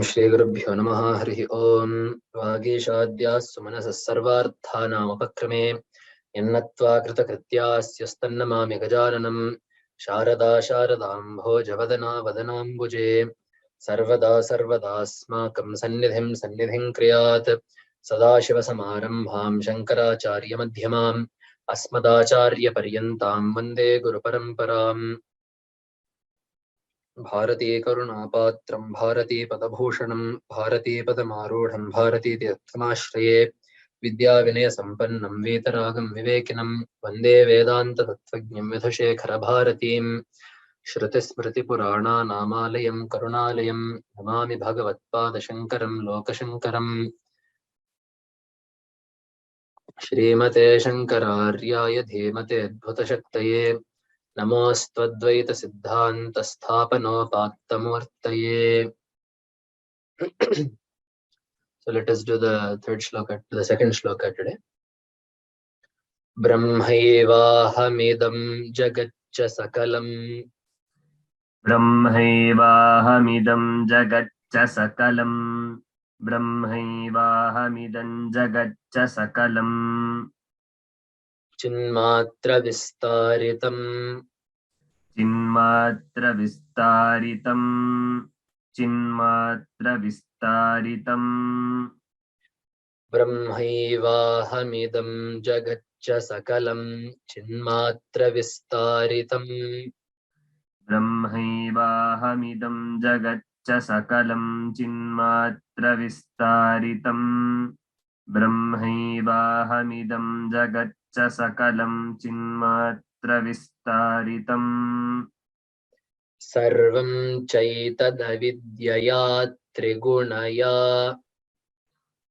Shri Gurubhyo Namaha Harihi Om Vagishadhyas Sumanasas Sarvarthanam Apakrame Yannatva Krita Krityasya Gajananam Sharada Sharadam Bhojavadana Vadanambuje Sarvada Sarvadasmakam Sannidhim Kriyat Sadashiva Samarambham Shankaracharya Madhyamam Asmadacharya Paryantam Vande Guru Paramparam Bharti करुणापात्रं Bharti पदभूषणं Bharti पदमारूढं Bharti तीर्थमाश्रये विद्याविनयसम्पन्नं वीतरागं विवेकिनं वन्दे वेदान्ततत्त्वज्ञं विधुशेखरभारतीं श्रुतिस्मृतिपुराणानामालयं करुणालयं नमामि भगवत्पादशङ्करं लोकशङ्करम् श्रीमते शङ्करार्याय धीमते अद्भुतशक्तये नमोऽस्त्वद्वैत सिद्धान्तस्थापनोपात्तमूर्तये. So let us do the third shloka, the second shloka today. Brahmaivaham jagatcha sakalam. Brahmaivaham jagatcha sakalam. Brahmaivaham jagatcha sakalam. Chinmatra vistaritam. Chinmatra vistaritam. Chinmatra vistaritam. Brahmaivaham jagatcha sakalam. Chinmatra vistaritam. Brahmaivaham jagatcha sakalam. Chinmatra vistaritam. Brahmaivaham jagatcha sakalam. Chinmatra vistaritam. Sarvam chaitadavidyaya trigunaya.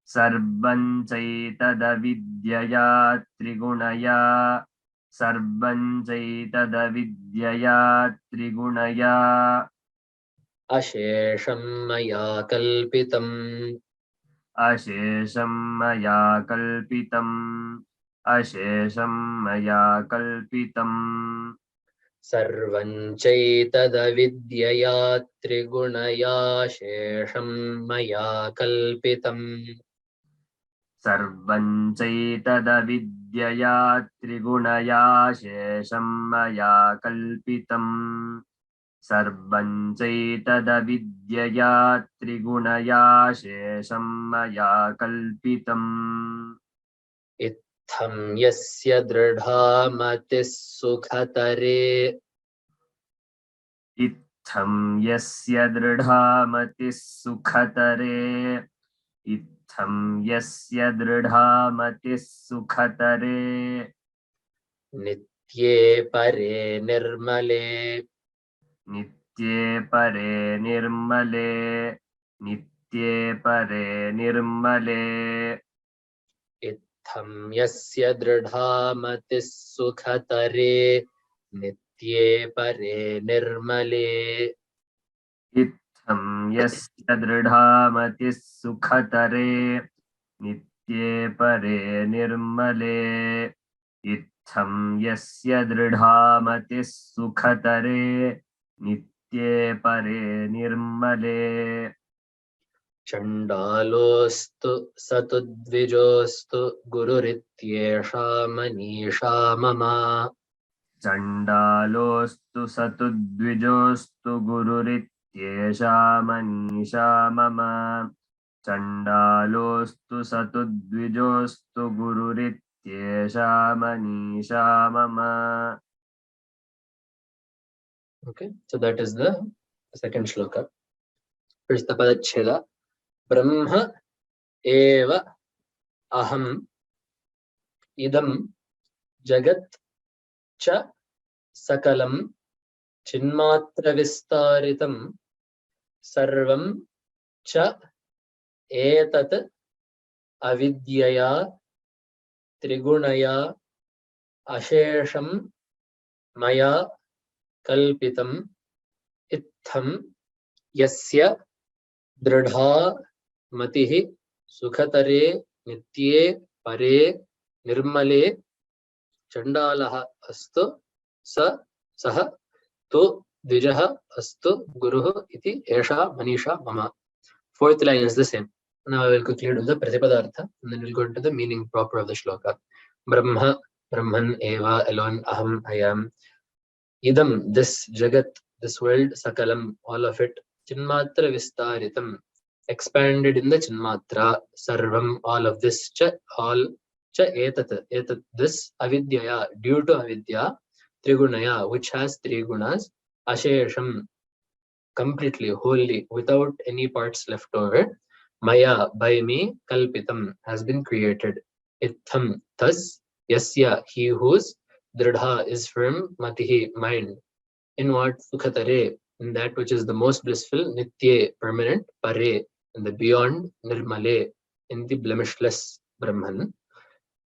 Sarvam chaitadavidyaya trigunaya. Sarvam chaitadavidyaya trigunaya. Ashesham maya kalpitam. Ashesham maya kalpitam. Ashesham maya kalpitam. Sarvam chaitadavidyaya trigunaya shesham maya kalpitam. Sarvam chaitadavidyaya trigunaya shesham maya kalpitam. Sarvam chaitadavidyaya trigunaya shesham maya kalpitam. Itham yasya dridhamatis sukhatare. Itham yasya dridhamatis sukhatare. Itham yasya dridhamatis sukhatare. Nitye pare nirmale. Nitye pare nirmale. Nitye pare nirmale. Itham yasya dridhamatis sukhatare. Nitye pare nirmale. Itham yasya dridhamatis sukhatare. Nitye pare nirmale. Itham yasya dridhamatis sukhatare. Nitye pare nirmale. Chandalostu satudvijostu gururityesha manisha mama. Chandalostu satudvijostu gururityesha manisha mama. Chandalostu satudvijostu gururityesha manisha mama. Okay, so that is the second shloka. First the padacheda. Brahma eva aham idam jagat cha sakalam chinmatra vistaritam sarvam cha etat avidyaya trigunaya ashesham maya kalpitam. Itham yasya dridha matihi sukhatare nitye pare nirmale chandalaha astu sa saha tu dvijaha astu guruh iti esha manisha mama. Fourth line is the same. Now I will quickly do the Pratipadartha, and then we'll go into the meaning proper of the shloka. Brahma, Brahman, Eva, alone, Aham, I am. Idam, this Jagat, this world, Sakalam, all of it. Chinmatra Vistaritam, expanded in the Chinmatra. Sarvam, all of this. Cha, all. Cha, etat, this. Avidyaya, due to Avidya. Trigunaya, which has three gunas. Ashesham, completely, wholly, without any parts left over. Maya, by me, kalpitam, has been created. Itham, thus, yasya, he whose, dridha, is firm, matihi, mind. In what? Sukhatare, in that which is the most blissful, nitye, permanent, pare, in the beyond, nirmale, in the blemishless Brahman.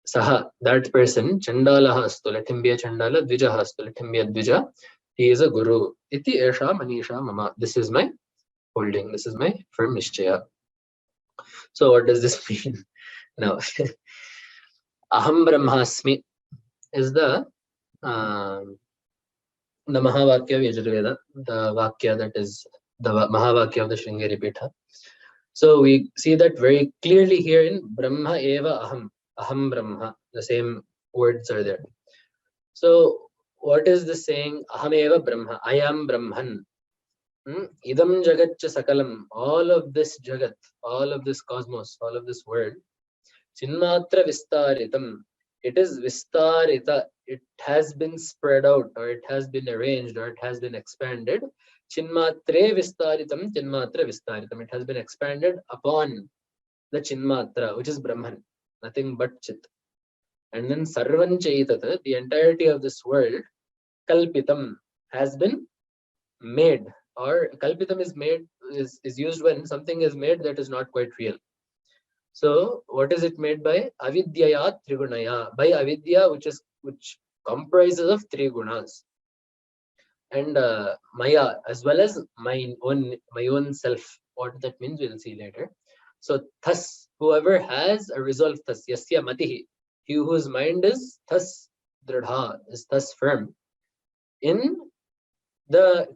Saha, that person, Chandalaha astu, let him be a Chandala, Dvijaha astu, let him be a Dvija. He is a Guru. Iti esha Maneesha mama. This is my holding. This is my firm nishchaya. So what does this mean? Now, Aham Brahmasmi is the Mahavakya of Yajurveda, the Vakya that is the Mahavakya of the Sringeri Pitha. So we see that very clearly here in Brahma Eva Aham. Aham Brahma. The same words are there. So what is this saying? Aham Eva Brahma. I am Brahman. Idam Jagat cha Sakalam. All of this Jagat, all of this cosmos, all of this world. Chinmatra Vistaritam. It is Vistarita. It has been spread out, or it has been arranged, or it has been expanded. Chinmatre Vistaritam, Chinmatra Vistaritam. It has been expanded upon the Chinmatra, which is Brahman, nothing but Chit. And then Sarvan Chaitat, the entirety of this world, Kalpitam, has been made, or Kalpitam is made, is used when something is made that is not quite real. So what is it made by? Avidyaya Trigunaya, by Avidya, which comprises of three gunas. And Maya, as well as my own self. What that means, we'll see later. So thus, whoever has a resolve, thus yasya matihi, he whose mind is thus dridha, is thus firm in the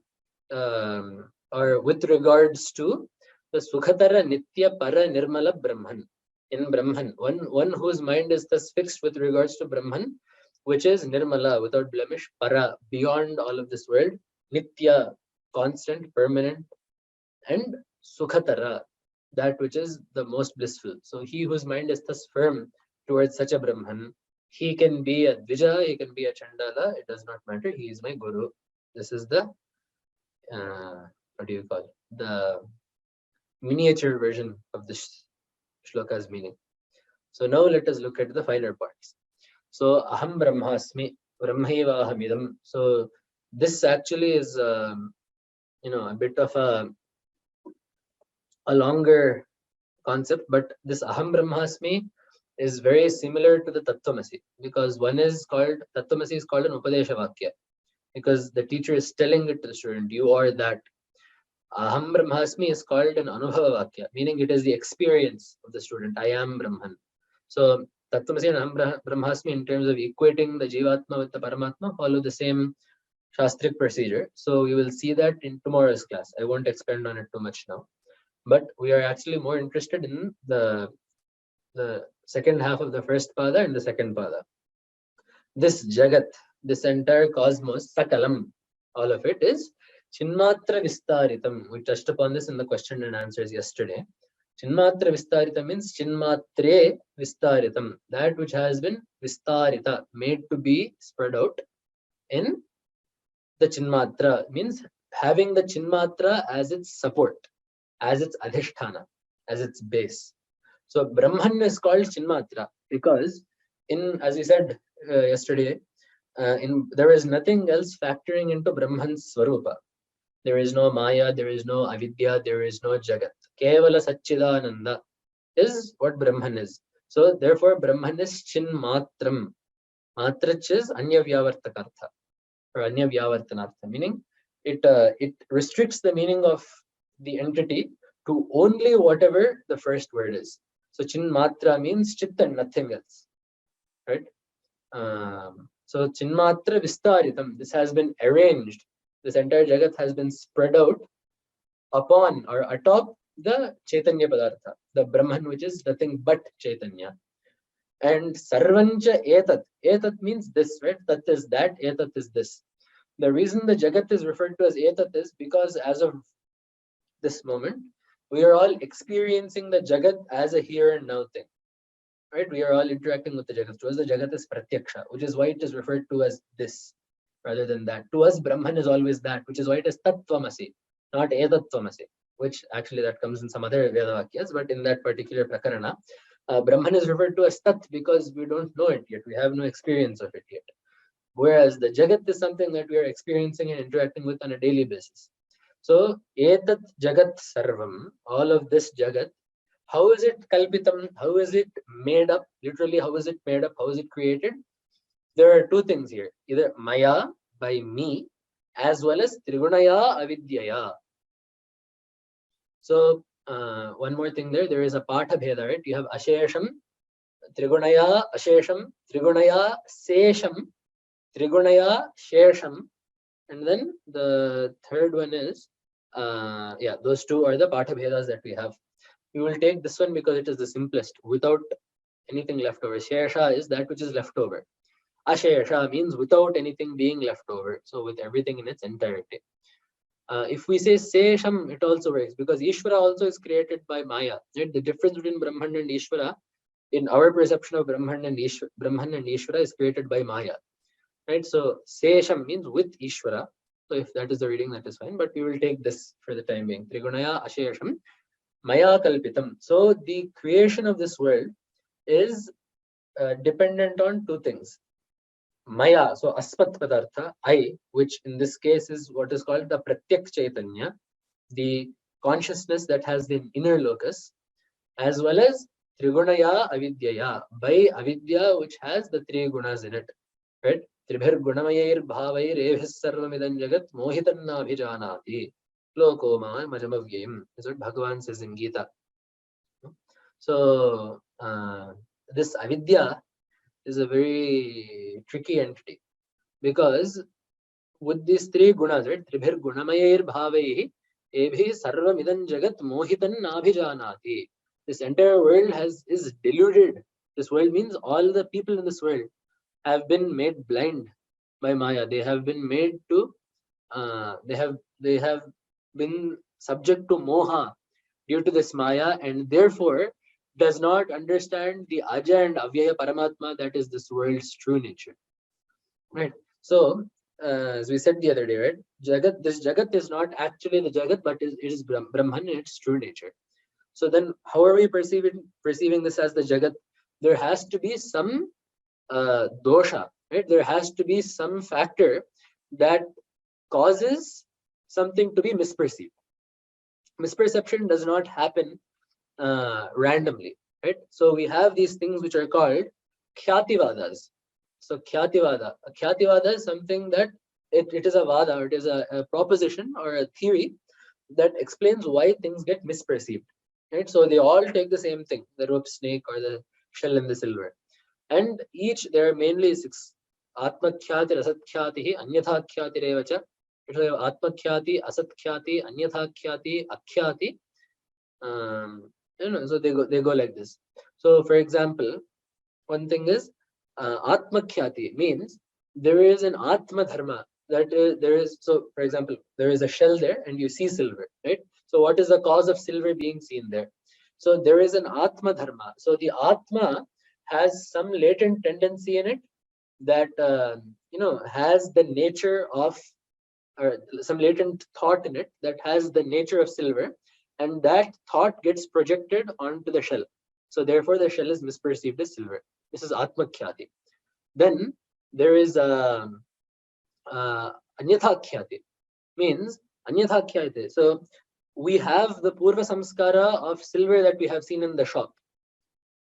or with regards to the Sukhatara Nitya Para Nirmala Brahman. In Brahman, one whose mind is thus fixed with regards to Brahman, which is Nirmala, without blemish, Para, beyond all of this world, Nitya, constant, permanent, and Sukhatara, that which is the most blissful. So he whose mind is thus firm towards such a Brahman, he can be a Dvija, he can be a Chandala, it does not matter, he is my Guru. This is the what do you call it? The miniature version of this shloka's meaning. So now let us look at the finer parts. So Aham Brahmasmi, Brahmaiva Ahamidam. So this actually is a bit of a longer concept, but this Aham Brahmasmi is very similar to the Tattvamasi, because one is called Tattvamasi is called an Upadesha Vakya, because the teacher is telling it to the student, you are that. Aham Brahmasmi is called an Anubhava Vakya, meaning it is the experience of the student. I am Brahman. So Tattvamasi and Aham Brahmasmi, in terms of equating the Jivatma with the Paramatma, follow the same Shastric procedure. So we will see that in tomorrow's class. I won't expand on it too much now. But we are actually more interested in the second half of the first pada and the second pada. This Jagat, this entire cosmos, Sakalam, all of it is Chinmatra Vistaritam. We touched upon this in the question and answers yesterday. Chinmatra Vistaritam means Chinmatre Vistaritam, that which has been Vistarita, made to be spread out in the Chinmatra, means having the Chinmatra as its support, as its adhisthana, as its base. So Brahman is called Chinmatra because, as we said yesterday, there is nothing else factoring into Brahman's Swarupa. There is no Maya, there is no Avidya, there is no Jagat. Kevala Satchidananda is what Brahman is. So therefore Brahman is Chinmatram. Matrach is Anya Vyavartakartha or Anya Vyavartanartha, meaning it restricts the meaning of the entity to only whatever the first word is. So Chinmatra means Chit and nothing else. Right? So Chinmatra Vistaritam, this has been arranged. This entire Jagat has been spread out upon or atop the Chaitanya Padartha, the Brahman, which is nothing but Chaitanya. And Sarvancha Etat. Etat means this, right? Tat is that, Etat is this. The reason the Jagat is referred to as Etat is because as of this moment, we are all experiencing the Jagat as a here and now thing. Right? We are all interacting with the Jagat. To us, the Jagat is Pratyaksha, which is why it is referred to as this rather than that. To us, Brahman is always that, which is why it is Tattvamasi, not Edattvamasi, which actually that comes in some other Vedavakyas, but in that particular Prakarana, Brahman is referred to as Tat because we don't know it yet. We have no experience of it yet. Whereas the Jagat is something that we are experiencing and interacting with on a daily basis. So, Etat Jagat Sarvam, all of this Jagat, how is it kalpitam? How is it made up? Literally, how is it made up? How is it created? There are two things here. Either Maya, by me, as well as Trigunaya Avidyaya. So, one more thing there. There is a Patha Bheda, right? You have Ashesham, Trigunaya Ashesham, Trigunaya Sesham, Trigunaya Shesham. And then the third one is, those two are the Patha Bhedas that we have. We will take this one because it is the simplest, without anything left over. Shesha is that which is left over. Ashesha means without anything being left over. So with everything in its entirety. If we say Sesham, it also works because Ishvara also is created by Maya. Right? The difference between Brahman and Ishvara, in our perception of Brahman and Ishvara is created by Maya. Right? So Sesham means with Ishvara. So if that is the reading, that is fine. But we will take this for the time being. Trigunaya Ashesham. Maya Kalpitam. So the creation of this world is dependent on two things. Maya, so Aspat Padartha, I, which in this case is what is called the Pratyak Chaitanya, the consciousness that has the inner locus, as well as Trigunaya Avidyaya, by Avidya, which has the three gunas in it. Right? Tribhir Gunamayir Bhavair Evis Sarvamidan Jagat Mohitanna Bhijanati. Lokoma Majamavyam is what Bhagavan says in Gita. So this avidya is a very tricky entity because with these three gunas, right? Tribhir gunamayir bhavaihi ebhi sarvamidam jagat mohitan nabhijanati. This entire world is deluded. This world means all the people in this world have been made blind by Maya. They have been made to they have been subject to moha due to this Maya, and therefore does not understand the Aja and Avyaya Paramatma that is this world's true nature. Right. So, as we said the other day, right? This Jagat is not actually the Jagat, but it is Brahman in its true nature. So then how are we perceiving this as the Jagat? There has to be some dosha, right? There has to be some factor that causes something to be misperceived. Misperception does not happen randomly, right? So we have these things which are called khyativadas. So khyaativada is something that it is a vada, or it is a proposition or a theory that explains why things get misperceived, right? So they all take the same thing, the rope snake or the shell and the silver, and each there are mainly six. Atmakhyati, asathyati, anyathakyati revacha. Atmakhyati, asathyati, anyathakyati, akhyati. So they go like this. So for example, one thing is atmakhyati means there is an atma dharma that there is. So for example, there is a shell there and you see silver, right? So what is the cause of silver being seen there? So there is an atma dharma. So the atma has some latent tendency in it that has the nature of, or some latent thought in it that has the nature of silver, and that thought gets projected onto the shell. So therefore the shell is misperceived as silver. This is atmakhyati. Then there is anyathakyati, means anyathakyati. So we have the purva samskara of silver that we have seen in the shop.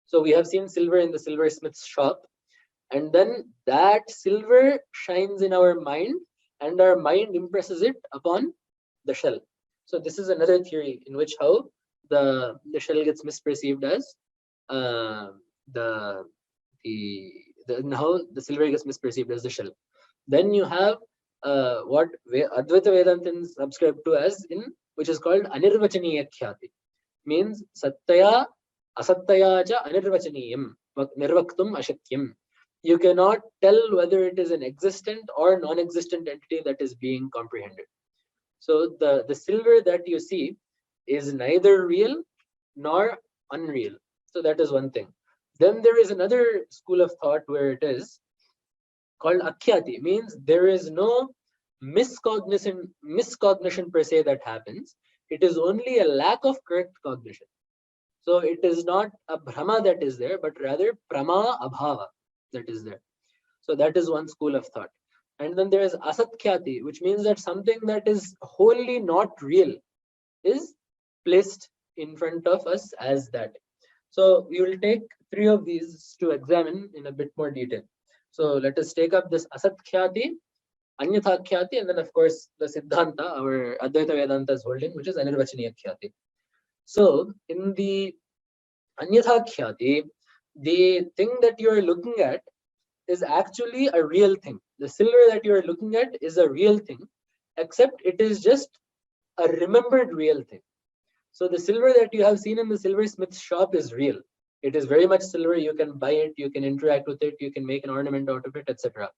So we have seen silver in the silversmith's shop, and then that silver shines in our mind, and our mind impresses it upon the shell. So this is another theory in which how the shell gets misperceived as how the silver gets misperceived as the shell. Then you have what Advaita Vedantins subscribe to as in, which is called anirvachaniya khyati. means sattaya asattaya cha anirvachaniyam nirvaktum ashakyam. You cannot tell whether it is an existent or non-existent entity that is being comprehended. So the silver that you see is neither real nor unreal. So that is one thing. Then there is another school of thought where it is called akhyati, means there is no miscognition per se that happens. It is only a lack of correct cognition. So it is not a brahma that is there, but rather prama abhava that is there. So that is one school of thought. And then there is asatkyati, which means that something that is wholly not real is placed in front of us as that. So we will take three of these to examine in a bit more detail. So let us take up this asatkyati, anyathakyati, and then of course the siddhanta, our Advaita Vedanta's holding, which is anirvachaniyakhyati. So in the anyathakyati, the thing that you are looking at is actually a real thing. The silver that you are looking at is a real thing, except it is just a remembered real thing. So the silver that you have seen in the silversmith's shop is real. It is very much silver. You can buy it, you can interact with it, you can make an ornament out of it, etc.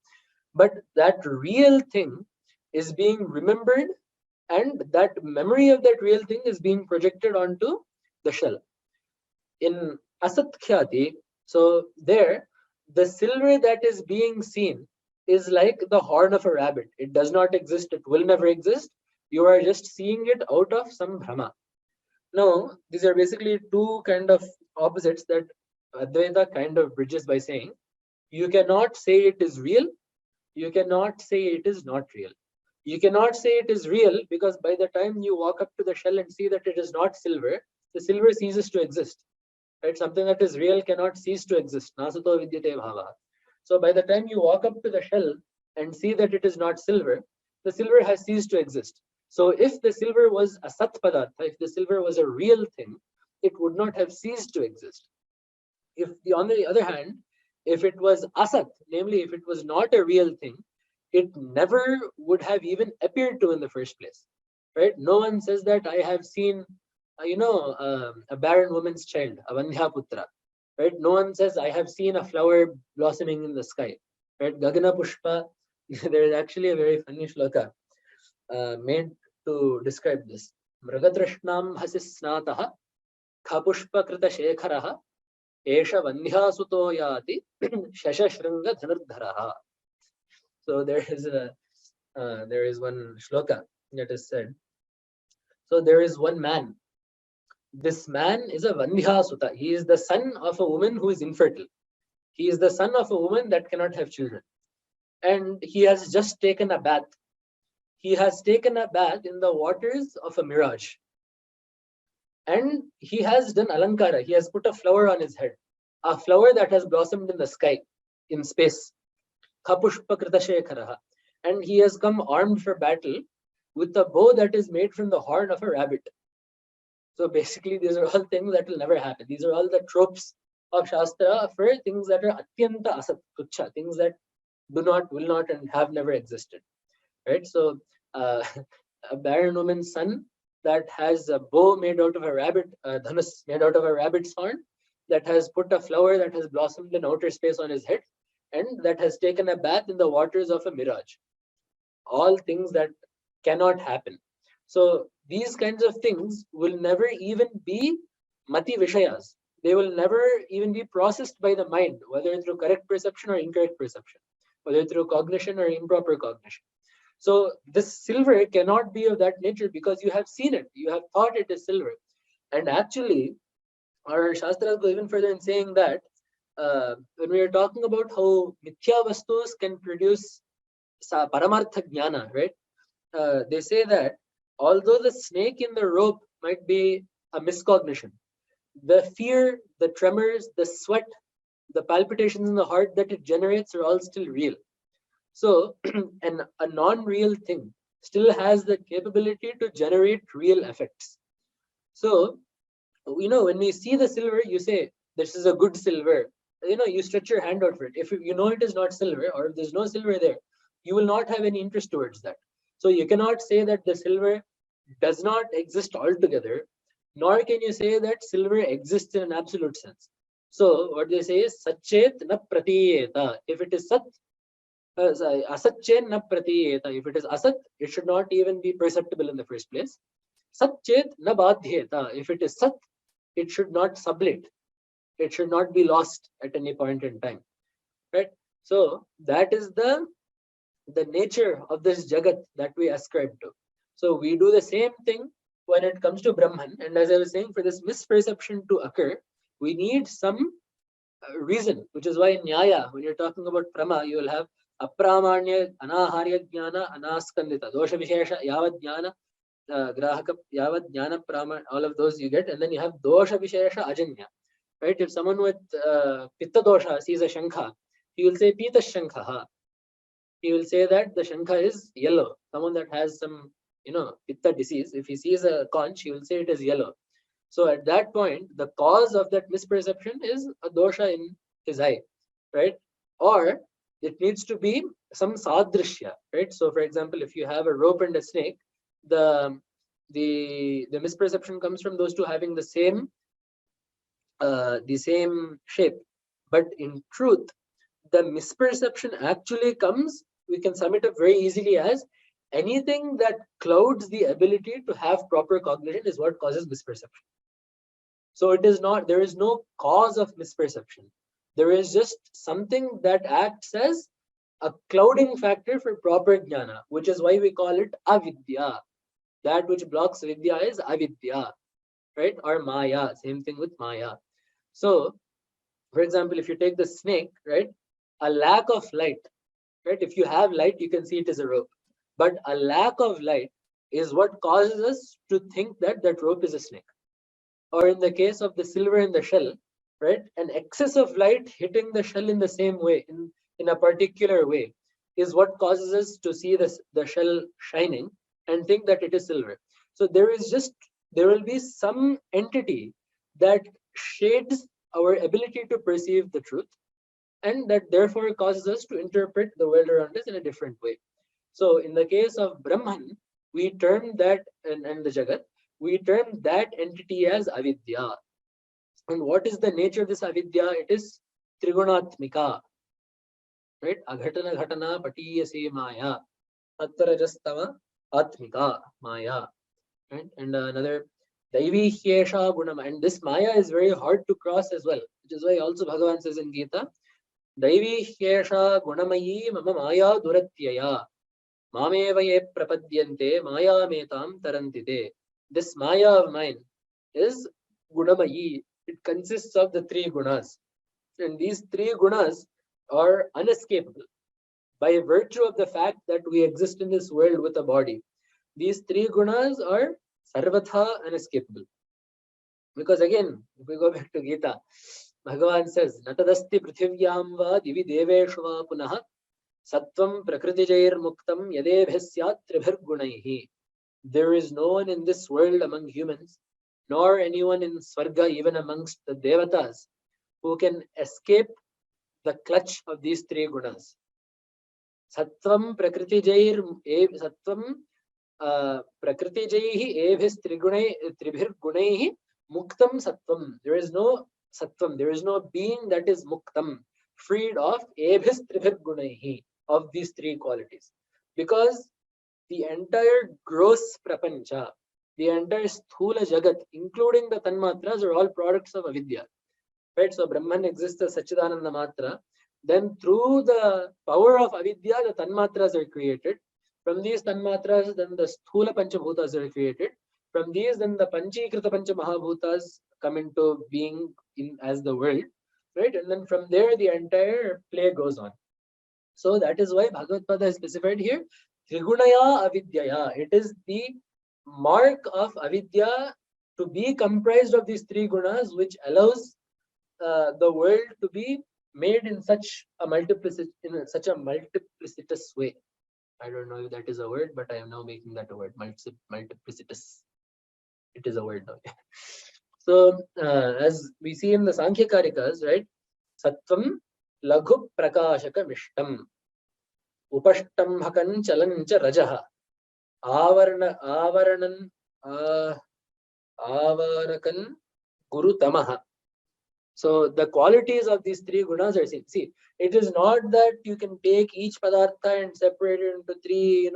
But that real thing is being remembered, and that memory of that real thing is being projected onto the shell. In asatkyati, so there, the silver that is being seen is like the horn of a rabbit. It does not exist, it will never exist. You are just seeing it out of some brahma. Now, these are basically two kind of opposites that Advaita kind of bridges by saying, you cannot say it is real, you cannot say it is not real. You cannot say it is real because by the time you walk up to the shell and see that it is not silver, the silver ceases to exist. Right? Something that is real cannot cease to exist. Nasato vidyate bhava. So by the time you walk up to the shell and see that it is not silver, the silver has ceased to exist. So if the silver was a sat padartha, if the silver was a real thing, it would not have ceased to exist. On the other hand, if it was asat, namely if it was not a real thing, it never would have even appeared to in the first place. Right? No one says that I have seen, a barren woman's child, a Vandhya Putra. Right? No one says I have seen a flower blossoming in the sky. Right? Gagana Pushpa, there is actually a very funny shloka made to describe this. Mragatrashnam hasisnataha khapushpa krita shekharaha esha vandhya suto yati shashashringa dhanurdharaha. So there is one shloka that is said. So there is one man. This man is a Vandhya Suta. He is the son of a woman who is infertile. He is the son of a woman that cannot have children. And he has just taken a bath. He has taken a bath in the waters of a mirage. And he has done alankara. He has put a flower on his head. A flower that has blossomed in the sky, in space. Khapushpa krita shekharaha. And he has come armed for battle with a bow that is made from the horn of a rabbit. So basically, these are all things that will never happen. These are all the tropes of Shastra for things that are atyanta asat, tuchha, things that do not, will not, and have never existed. Right? So a barren woman's son that has a bow made out of a rabbit, dhanus made out of a rabbit's horn, that has put a flower that has blossomed in outer space on his head, and that has taken a bath in the waters of a mirage. All things that cannot happen. So these kinds of things will never even be mati vishayas. They will never even be processed by the mind, whether through correct perception or incorrect perception, whether through cognition or improper cognition. So this silver cannot be of that nature because you have seen it, you have thought it is silver. And actually, our Shastras go even further in saying that when we are talking about how mithya vastus can produce paramartha jnana, right? They say that although the snake in the rope might be a miscognition, the fear, the tremors, the sweat, the palpitations in the heart that it generates are all still real. So, and a non-real thing still has the capability to generate real effects. So, when we see the silver, you say, this is a good silver. You stretch your hand out for it. If you know it is not silver, or if there's no silver there, you will not have any interest towards that. So you cannot say that the silver does not exist altogether, nor can you say that silver exists in an absolute sense. So what they say is Satchet na pratiyeta. If it is Sat, Asatchet na pratiyeta. If it is Asat, it should not even be perceptible in the first place. Satchet na badhyeta. If it is Sat, it should not sublate. It should not be lost at any point in time. Right? So that is the nature of this Jagat that we ascribe to. So we do the same thing when it comes to Brahman. And as I was saying, for this misperception to occur, we need some reason, which is why in Nyaya, when you're talking about Prama, you will have Apramanya, Anaharya Jnana, Anaskandita, Dosha Vishesha, Yavad Jnana, Grahaka, Yavad Jnana Prama, all of those you get. And then you have Dosha Vishesha Ajanya. Right? If someone with Pitta Dosha sees a Shankha, he will say Pita Shankha. He will say that the Shankha is yellow. Someone that has some, Pitta disease, if he sees a conch, he will say it is yellow. So at that point, the cause of that misperception is a dosha in his eye, right? Or it needs to be some sadrishya, right? So for example, if you have a rope and a snake, the misperception comes from those two having the same shape. But in truth, the misperception actually comes, we can sum it up very easily as anything that clouds the ability to have proper cognition is what causes misperception. So it is not, there is no cause of misperception. There is just something that acts as a clouding factor for proper jnana, which is why we call it avidya. That which blocks vidya is avidya, right? Or maya, same thing with maya. So, for example, if you take the snake, right? A lack of light, right? If you have light, you can see it as a rope. But a lack of light is what causes us to think that that rope is a snake. Or in the case of the silver in the shell, right? An excess of light hitting the shell in the same way, in a particular way, is what causes us to see the shell shining and think that it is silver. So there will be some entity that shades our ability to perceive the truth, and that therefore causes us to interpret the world around us in a different way. So in the case of Brahman, we term that, and the Jagat, we term that entity as avidya. And what is the nature of this avidya? It is trigunatmika, right? Aghatana ghatana patiyase maya, tattarajastava atmika maya, right? And another daivi hyesha gunam. And this maya is very hard to cross as well, which is why also Bhagavan says in Gita, daivi hyesha gunamayi mama maya duratyaya. Mameva ye prapadyante maya metam tarantite. This maya of mine is gunamayi. It consists of the three gunas. And these three gunas are unescapable by virtue of the fact that we exist in this world with a body. These three gunas are sarvatha unescapable. Because again, if we go back to Gita, Bhagavan says, Natadasti prithivyaam va divi deveshu va punaha Sattvam prakritijair muktam yadebhyasyat tribhir gunaihi. There is no one in this world among humans, nor anyone in Swarga, even amongst the Devatas, who can escape the clutch of these three gunas. Sattvam prakritijair prakritijaihi ebhis tribhir gunaihi muktam sattvam. There is no sattvam, there is no being that is muktam, freed of ebhis tribhir gunaihi, of these three qualities, because the entire gross prapancha, the entire sthula jagat, including the tanmatras, are all products of avidya, right? So Brahman exists as Sachidananda Matra. Then through the power of avidya, the tanmatras are created. From these tanmatras, then the sthula panchabhutas are created. From these, then the panchikrita panchamahabhutas come into being as the world, right? And then from there, the entire play goes on. So that is why Bhagavad Pada is specified here, Trigunaya avidyaya. It is the mark of avidya to be comprised of these three gunas, which allows the world to be made in such a multiplicitous way. I don't know if that is a word, but I am now making that a word. Multiplicitous. It is a word now. So as we see in the Sankhya Karikas, right? Sattvam Laghu Prakashaka Mishtam Upashtam Hakan Chalancha Rajaha Avaranan Avarakan Guru Tamaha. So the qualities of these three gunas are seen. See, it is not that you can take each padartha and separate it into three,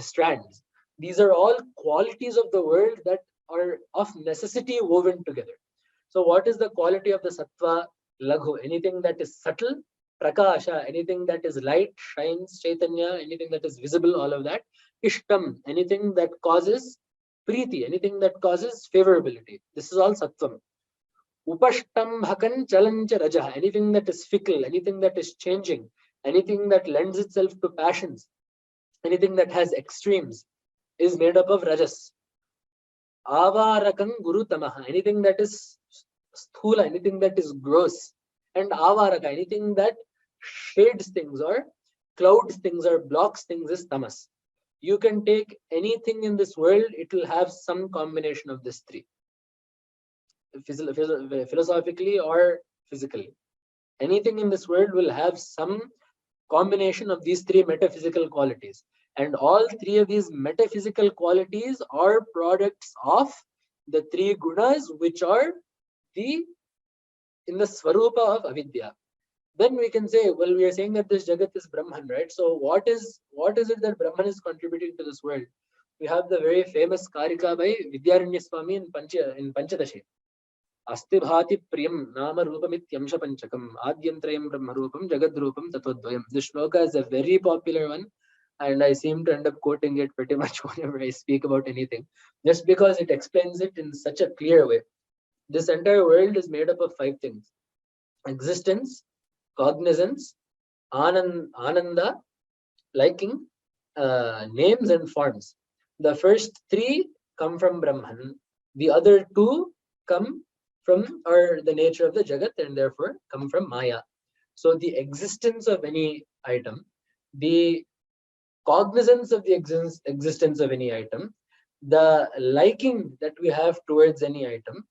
strands. These are all qualities of the world that are of necessity woven together. So what is the quality of the sattva? Laghu, anything that is subtle. Prakasha, anything that is light, shines, chaitanya, anything that is visible, all of that. Ishtam, anything that causes preeti, anything that causes favorability. This is all sattvam. Upashtambhakan chalancha rajah, anything that is fickle, anything that is changing, anything that lends itself to passions, anything that has extremes is made up of rajas. Avarakam guru tamaha, anything that is sthula, anything that is gross, and avaraka, anything that shades things or clouds things or blocks things is tamas. You can take anything in this world, it will have some combination of these three, philosophically or physically. Anything in this world will have some combination of these three metaphysical qualities. And all three of these metaphysical qualities are products of the three gunas, which are in the swarupa of avidya. Then we can say, well, we are saying that this jagat is Brahman, right? So what is it that Brahman is contributing to this world? We have the very famous Karika by Vidyaranya Swami in Panchadashi. Asti bhati priyam nama rupamityamsha panchakam adyantrayam brahma rupam jagadrupam tatodvayam. This shloka is a very popular one, and I seem to end up quoting it pretty much whenever I speak about anything, just because it explains it in such a clear way. This entire world is made up of five things: existence, cognizance, ananda, liking, names and forms. The first three come from Brahman. The other two come from, or the nature of the Jagat, and therefore come from Maya. So the existence of any item, the cognizance of the existence of any item, the liking that we have towards any item,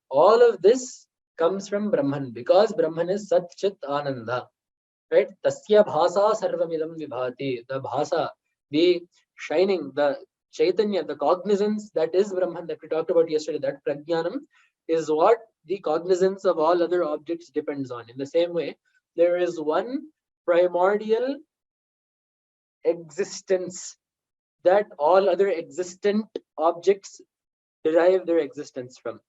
all of this comes from Brahman, because Brahman is Sat Chit Ananda. Right? Tasya bhasa sarvamidam vibhati. The bhasa, the shining, the chaitanya, the cognizance that is Brahman that we talked about yesterday, that prajnanam is what the cognizance of all other objects depends on. In the same way, there is one primordial existence that all other existent objects derive their existence from.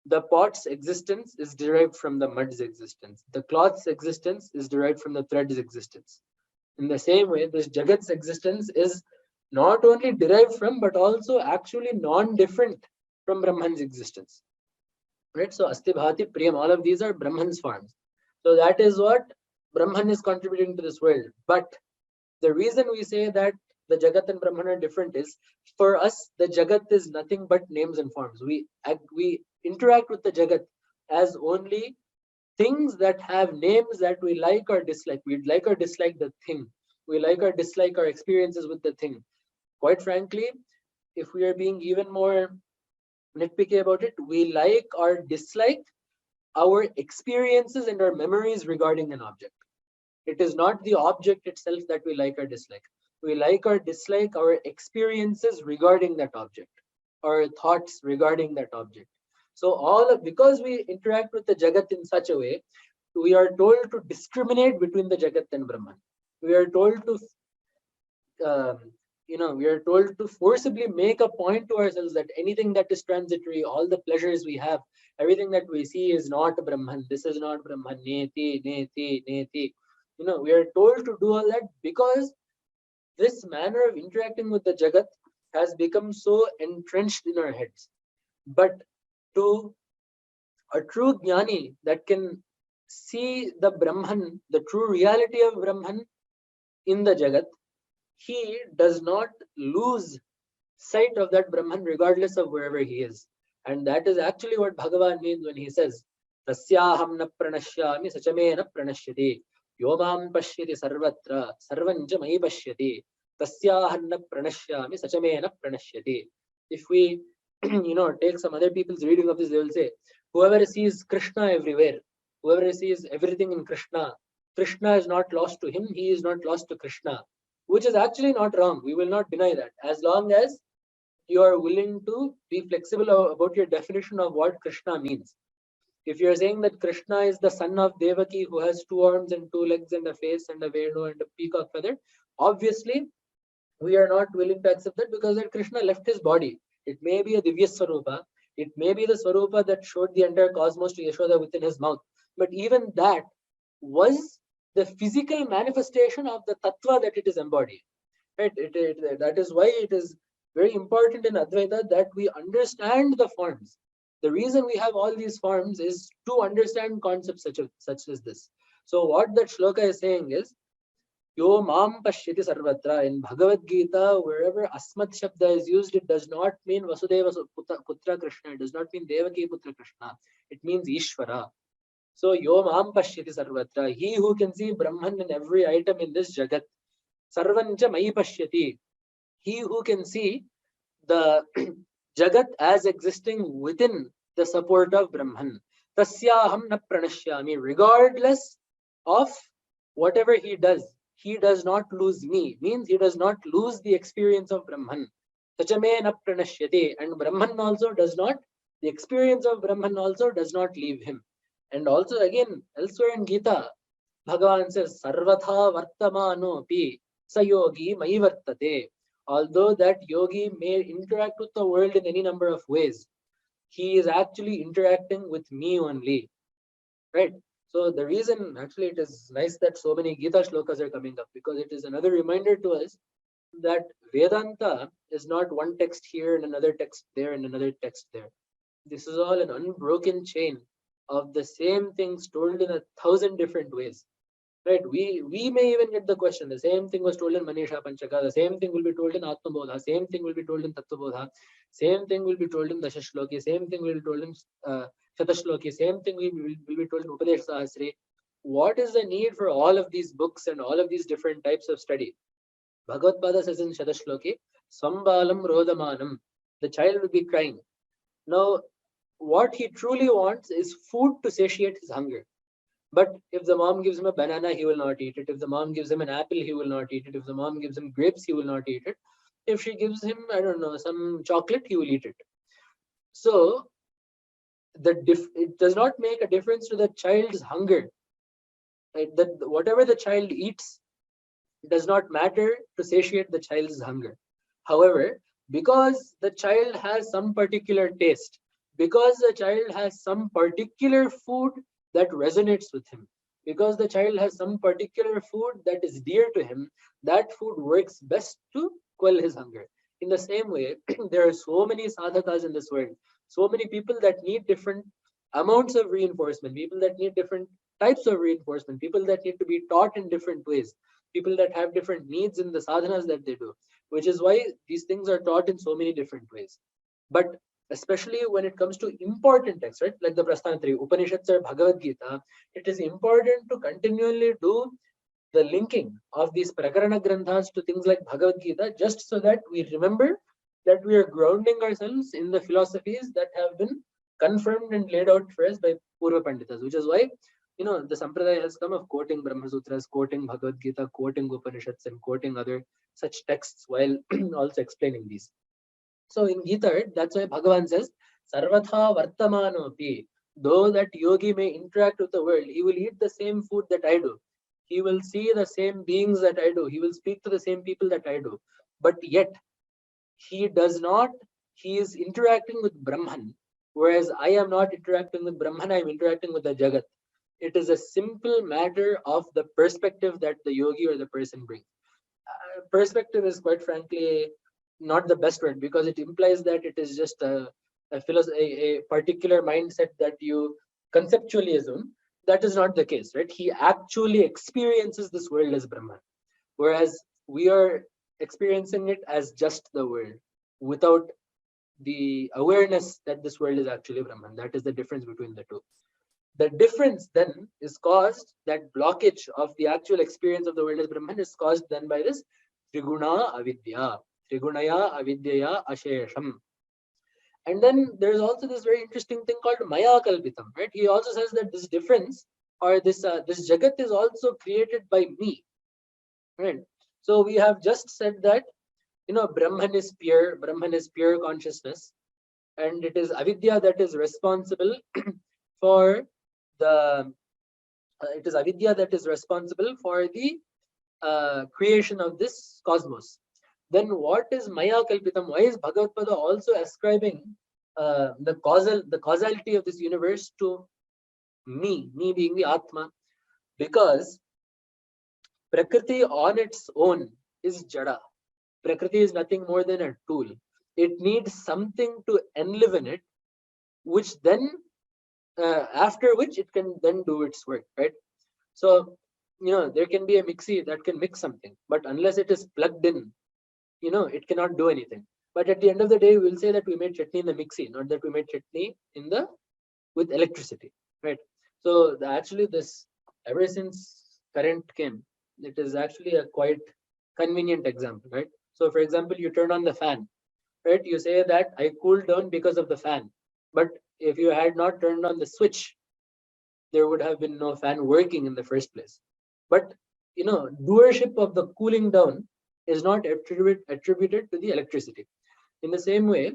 The pot's existence is derived from the mud's existence. The cloth's existence is derived from the thread's existence. In the same way, this Jagat's existence is not only derived from, but also actually non-different from Brahman's existence. Right? So, Asti Bhati Priyam, all of these are Brahman's forms. So, that is what Brahman is contributing to this world. But the reason we say that the Jagat and Brahman are different is, for us, the Jagat is nothing but names and forms. We interact with the Jagat as only things that have names that we like or dislike. We like or dislike the thing. We like or dislike our experiences with the thing. Quite frankly, if we are being even more nitpicky about it, we like or dislike our experiences and our memories regarding an object. It is not the object itself that we like or dislike. We like or dislike our experiences regarding that object, our thoughts regarding that object. So because we interact with the Jagat in such a way, we are told to discriminate between the Jagat and Brahman. We are told to we are told to forcibly make a point to ourselves that anything that is transitory, all the pleasures we have, everything that we see is not Brahman. This is not Brahman. Neti, neti, neti. We are told to do all that because this manner of interacting with the Jagat has become so entrenched in our heads. But to a true jnani that can see the Brahman, the true reality of Brahman in the Jagat, he does not lose sight of that Brahman regardless of wherever he is. And that is actually what Bhagavan means when he says, Tasyaham na pranashyami sachame na pranashyati vyomam pashyati sarvatra sarvancha mai pashyati tasyaham na pranashyami sachame na pranashyati. If we take some other people's reading of this, they will say, whoever sees Krishna everywhere, whoever sees everything in Krishna, Krishna is not lost to him, he is not lost to Krishna. Which is actually not wrong. We will not deny that. As long as you are willing to be flexible about your definition of what Krishna means. If you're saying that Krishna is the son of Devaki who has 2 arms and 2 legs and a face and a venu and a peacock feather, obviously we are not willing to accept that, because that Krishna left his body. It may be a Divya Swarupa, it may be the Swarupa that showed the entire cosmos to Yashoda within his mouth, but even that was the physical manifestation of the Tattva that it is embodied. Right? That is why it is very important in Advaita that we understand the forms. The reason we have all these forms is to understand concepts such as this. So what that shloka is saying is, Yo mam pashyati sarvatra. In Bhagavad Gita, wherever asmat shabda is used, it does not mean Vasudeva Putra Krishna. It does not mean Devaki Putra Krishna. It means Ishvara. So Yo mam pashyati sarvatra. He who can see Brahman in every item in this Jagat. Sarvancha mai pashyati. He who can see the Jagat as existing within the support of Brahman. Tasyaham na pranashyami. Regardless of whatever he does not lose me. Means he does not lose the experience of Brahman. Sachame na pranashyati. And Brahman also does not, the experience of Brahman also does not leave him. And also again, elsewhere in Gita, Bhagavan says, Sarvatha vartamano pi sayogi mai vartate. Although that yogi may interact with the world in any number of ways, he is actually interacting with me only. Right? So the reason, actually, it is nice that so many Gita shlokas are coming up, because it is another reminder to us that Vedanta is not one text here and another text there and another text there. This is all an unbroken chain of the same things told in 1,000 different ways. Right? We may even get the question. The same thing was told in Maneesha Panchakam. The same thing will be told in Atmabodha. Same thing will be told in Tattvabodha. Same thing will be told in Dashashloki. Same thing will be told in Shatashloki. Same thing will be told in Upadesh Sahasri. What is the need for all of these books and all of these different types of study? Bhagavad Pada says in Shatashloki, Sambalam Rodamanam. The child will be crying. Now, what he truly wants is food to satiate his hunger. But if the mom gives him a banana, he will not eat it. If the mom gives him an apple, he will not eat it. If the mom gives him grapes, he will not eat it. If she gives him, I don't know, some chocolate, he will eat it. So it does not make a difference to the child's hunger. Right? That whatever the child eats does not matter to satiate the child's hunger. However, because the child has some particular taste, because the child has some particular food that resonates with him, because the child has some particular food that is dear to him, that food works best to quell his hunger. In the same way, there are so many sadhakas in this world, so many people that need different amounts of reinforcement, people that need different types of reinforcement, people that need to be taught in different ways, people that have different needs in the sadhanas that they do, which is why these things are taught in so many different ways. But especially when it comes to important texts, right, like the Prasthanatri, Upanishads or Bhagavad Gita, it is important to continually do the linking of these Prakarana Granthas to things like Bhagavad Gita, just so that we remember that we are grounding ourselves in the philosophies that have been confirmed and laid out for us by Purva Panditas, which is why, the Sampradaya has come of quoting Brahma Sutras, quoting Bhagavad Gita, quoting Upanishads, and quoting other such texts while also explaining these. So in Gita, that's why Bhagavan says, Sarvatha Vartamanopi. Though that yogi may interact with the world, he will eat the same food that I do. He will see the same beings that I do. He will speak to the same people that I do. But yet, he is interacting with Brahman, whereas I am not interacting with Brahman, I am interacting with the Jagat. It is a simple matter of the perspective that the yogi or the person brings. Perspective is quite frankly not the best word, because it implies that it is just a particular mindset that you conceptually assume. That is not the case, right? He actually experiences this world as Brahman, whereas we are experiencing it as just the world without the awareness that this world is actually Brahman. That is the difference between the two. The difference then is caused, that blockage of the actual experience of the world as Brahman is caused then by this Triguna Avidya. Trigunaya Avidyaya Ashesham. And then there's also this very interesting thing called Maya Kalpitam, right? He also says that this difference, or this Jagat, is also created by me, right? So we have just said that Brahman is pure consciousness, and it is avidya that is responsible for the the creation of this cosmos. Then what is Maya Kalpitam? Why is Bhagavad Pada also ascribing the causality of this universe to me being the Atma? Because Prakriti on its own is Jada. Prakriti is nothing more than a tool. It needs something to enliven it, which then, after which it can then do its work, right? So, there can be a mixie that can mix something, but unless it is plugged in, it cannot do anything. But at the end of the day, we'll say that we made chutney in the mixie, not that we made chutney with electricity, right? So actually this, ever since current came, it is actually a quite convenient example, right? So for example, you turn on the fan, right? You say that I cooled down because of the fan. But if you had not turned on the switch, there would have been no fan working in the first place. But doership of the cooling down is not attributed to the electricity. In the same way,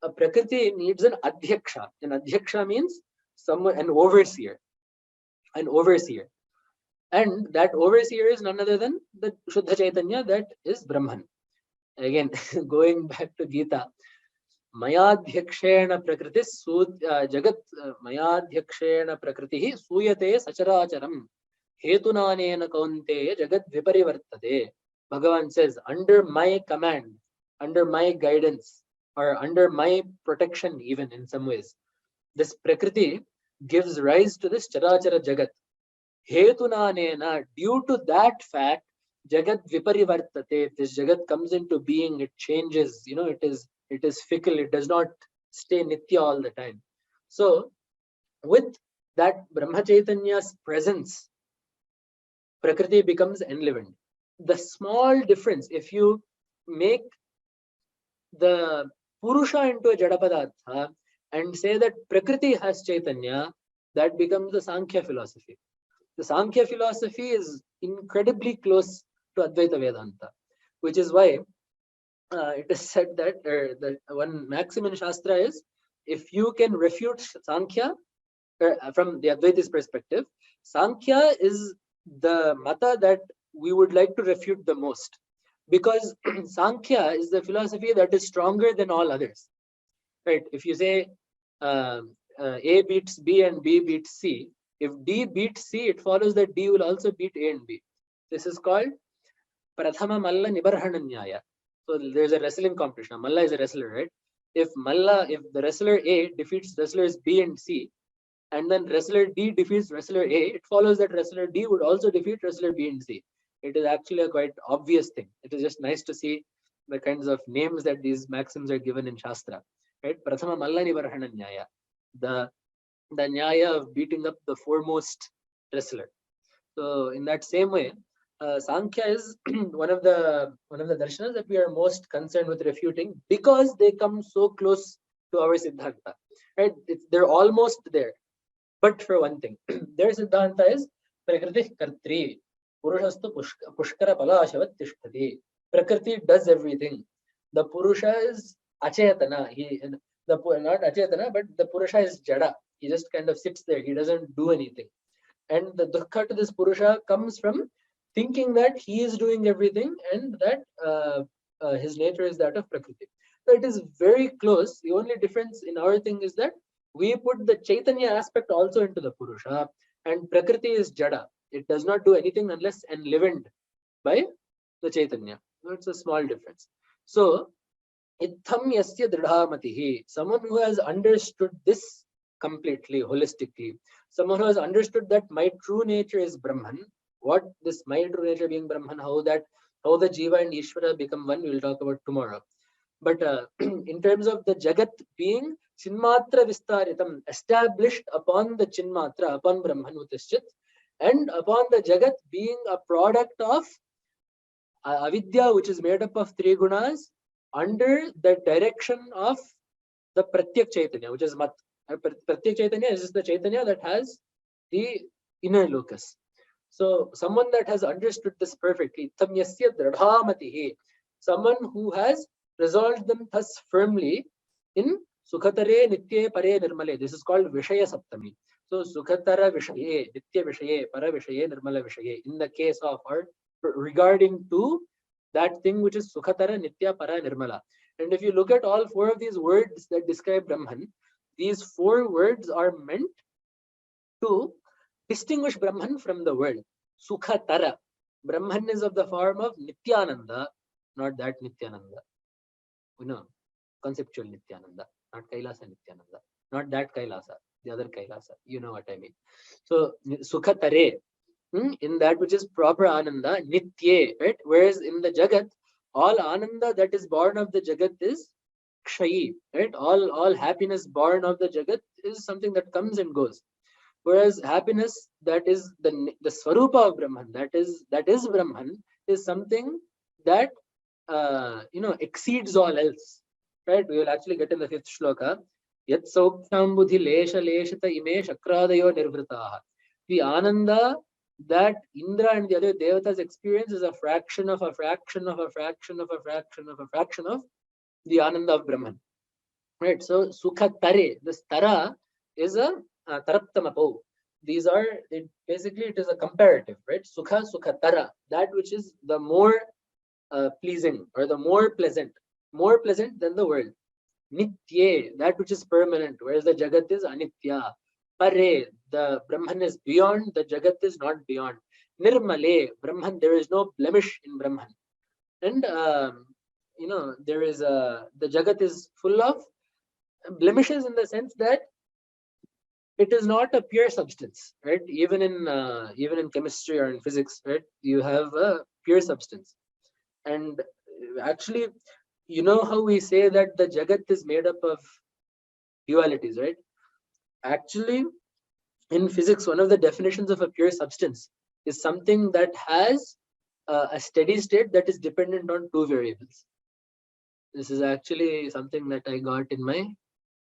a prakriti needs an adhyaksha. An adhyaksha means someone, an overseer. And that overseer is none other than the Shuddha Chaitanya, that is Brahman. Again, going back to Gita, Mayadhyakshena prakriti jagat Mayadhyakshena prakriti suyate sacharacharam hetunanena kaunteya jagat viparivartate. Bhagavan says, under my command, under my guidance, or under my protection, even in some ways, this prakriti gives rise to this charachara jagat. Hetunanena, due to that fact, jagat viparivartate, this jagat comes into being, it changes, it is fickle, it does not stay nitya all the time. So with that Brahma Chaitanya's presence, prakriti becomes enlivened. The small difference, if you make the purusha into a jadapadartha and say that prakriti has chaitanya, that becomes the Sankhya philosophy. The Sankhya philosophy is incredibly close to Advaita Vedanta, which is why it is said that the one maxim in Shastra is, if you can refute Sankhya from the Advaitist perspective, Sankhya is the mata that we would like to refute the most, because Sankhya is the philosophy that is stronger than all others, right? If you say A beats B and B beats C, if D beats C, it follows that D will also beat A and B. This is called Prathama Malla Nibarhana Nyaya. So there's a wrestling competition. Malla is a wrestler, right? If the wrestler A defeats wrestlers B and C, and then wrestler D defeats wrestler A, it follows that wrestler D would also defeat wrestler B and C. It is actually a quite obvious thing. It is just nice to see the kinds of names that these maxims are given in Shastra, right? Prathama Malla Nibarhana Nyaya, the Nyaya of beating up the foremost wrestler. So in that same way, Sankhya is one of the darshanas that we are most concerned with refuting, because they come so close to our Siddhanta, right? They're almost there. But for one thing, their Siddhanta is Prakriti Kartri, Purushastu Pushkara Palashavat Tishtati. Prakriti does everything. The Purusha is Achetana. Not Achetana, but the Purusha is Jada. He just kind of sits there. He doesn't do anything. And the dukkha to this Purusha comes from thinking that he is doing everything, and that his nature is that of Prakriti. So it is very close. The only difference in our thing is that we put the Chaitanya aspect also into the Purusha, and Prakriti is Jada. It does not do anything unless enlivened by the Chaitanya. So it's a small difference. So, Itham yasya dridhamatihi, someone who has understood this completely, holistically, someone who has understood that my true nature is Brahman. What this my true nature being Brahman, how the Jiva and Ishvara become one, we will talk about tomorrow. But in terms of the Jagat being Chinmatra Vistaritam, established upon the Chinmatra, upon Brahman Utischit, and upon the Jagat being a product of avidya, which is made up of three gunas, under the direction of the Pratyak Chaitanya, which is Mat. Pratyak Chaitanya is just the Chaitanya that has the inner locus. So someone that has understood this perfectly, tam yasya dradhamatihi, someone who has resolved them thus firmly in Sukhatare Nitye Pare Nirmale. This is called Vishaya Saptami. So Sukhatara Vishaye, Nitya Vishaye, Para Vishaye, Nirmala Vishaye, in the case of or regarding to that thing which is Sukhatara, Nitya, Para, Nirmala. And if you look at all four of these words that describe Brahman, these four words are meant to distinguish Brahman from the world. Sukhatara. Brahman is of the form of Nityananda, not that Nityananda. Conceptual Nityananda, not Kailasa Nityananda, not that Kailasa, the other Kailasa. You know what I mean. So Sukhatare, in that which is proper Ananda, Nitye, right? Whereas in the Jagat, all Ananda that is born of the Jagat is Kshayi, right? All happiness born of the Jagat is something that comes and goes. Whereas happiness that is the Swarupa of Brahman, that is Brahman, is something that exceeds all else. Right? We will actually get in the 5th shloka. Yat saukhyam buddhi lesha leshata ime shakradayo nirvritaha. The Ananda that Indra and the other devatas experience is a fraction of a fraction of a fraction of a fraction of a fraction of the Ananda of Brahman. Right? So Sukha Tare, this Tara is a Taraptamapo. These are, basically it is a comparative, right? Sukha, Sukha Tara, that which is the more pleasing or the more pleasant than the world. Nitye, that which is permanent, whereas the Jagat is Anitya. Pare, the Brahman is beyond, the Jagat is not beyond. Nirmale, Brahman, there is no blemish in Brahman. And, there is the Jagat is full of blemishes in the sense that it is not a pure substance, right? Even in chemistry or in physics, right? You have a pure substance. And actually, you know how we say that the Jagat is made up of dualities, right? Actually, in physics, one of the definitions of a pure substance is something that has a steady state that is dependent on two variables. This is actually something that I got in my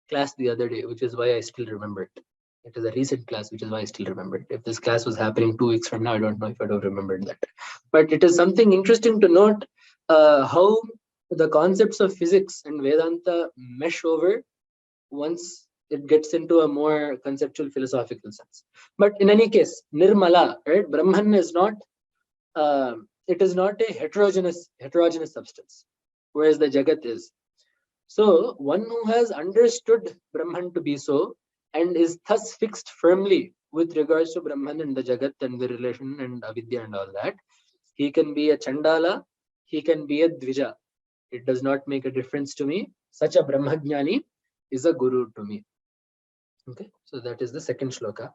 class the other day, which is why I still remember it. It is a recent class, which is why I still remember it. If this class was happening 2 weeks from now, I don't know if I'd have remembered that. But it is something interesting to note how the concepts of physics and Vedanta mesh over once it gets into a more conceptual philosophical sense. But in any case, Nirmala, right? Brahman is not, it is not a heterogeneous substance, whereas the Jagat is. So one who has understood Brahman to be so, and is thus fixed firmly with regards to Brahman and the Jagat and the relation and avidya and all that, he can be a Chandala, he can be a Dvija. It does not make a difference to me. Such a Brahmajnani is a guru to me. Okay, so that is the second shloka.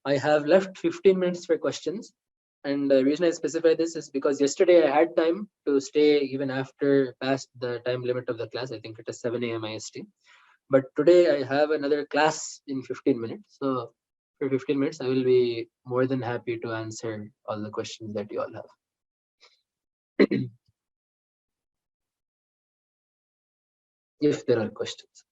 I have left 15 minutes for questions. And the reason I specify this is because yesterday I had time to stay even after past the time limit of the class. I think it is 7 a.m. IST. But today I have another class in 15 minutes. So for 15 minutes, I will be more than happy to answer all the questions that you all have. If there are questions.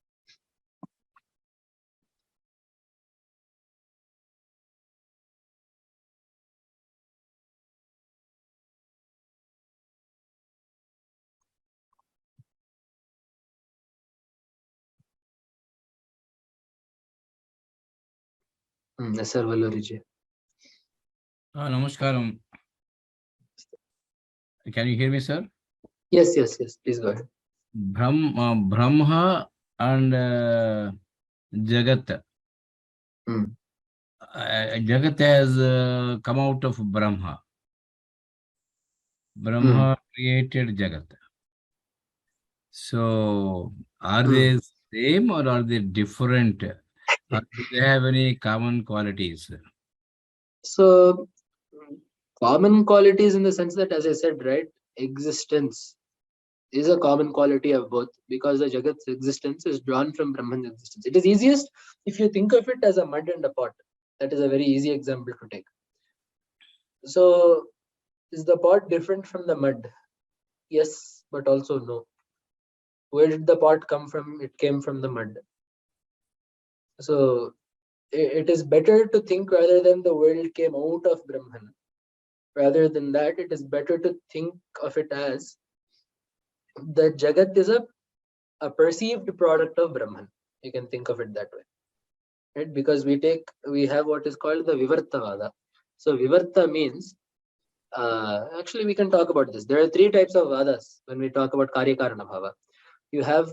Sir Valluriji. Namaskaram. Can you hear me, sir? Yes. Please go ahead. Brahma and Jagat. Jagat has come out of Brahma. Brahma created Jagat. So, are they same or are they different? Or do they have any common qualities? So, common qualities in the sense that, as I said, right, existence is a common quality of both, because the Jagat's existence is drawn from Brahman's existence. It is easiest if you think of it as a mud and a pot. That is a very easy example to take. So, is the pot different from the mud? Yes, but also no. Where did the pot come from? It came from the mud. So, it is better to think rather than the world came out of Brahman. Rather than that, it is better to think of it as the Jagat is a perceived product of Brahman. You can think of it that way, right? Because we have what is called the Vivartavada. So Vivarta means, actually we can talk about this. There are three types of vadas when we talk about Karya Karana Bhava. You have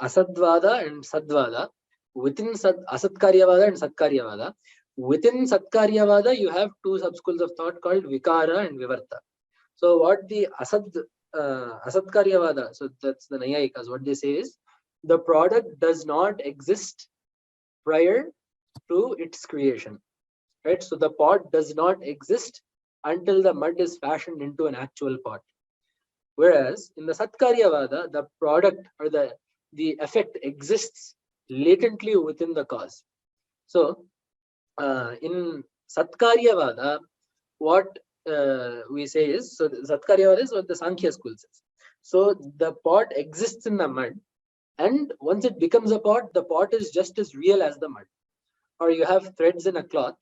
Asadvada and Sadvada. Within Asatkaryavada and Satkaryavada. Within Satkaryavada, you have two subschools of thought called Vikara and Vivarta. So what the Asatkaryavada, so that's the Nayayikas, what they say is, the product does not exist prior to its creation, right? So the pot does not exist until the mud is fashioned into an actual pot. Whereas in the Satkaryavada, the product or the effect exists latently within the cause. So in Satkaryavada, what we say is, so Satkaryavada is what the Sankhya school says. So the pot exists in the mud, and once it becomes a pot, the pot is just as real as the mud. Or you have threads in a cloth.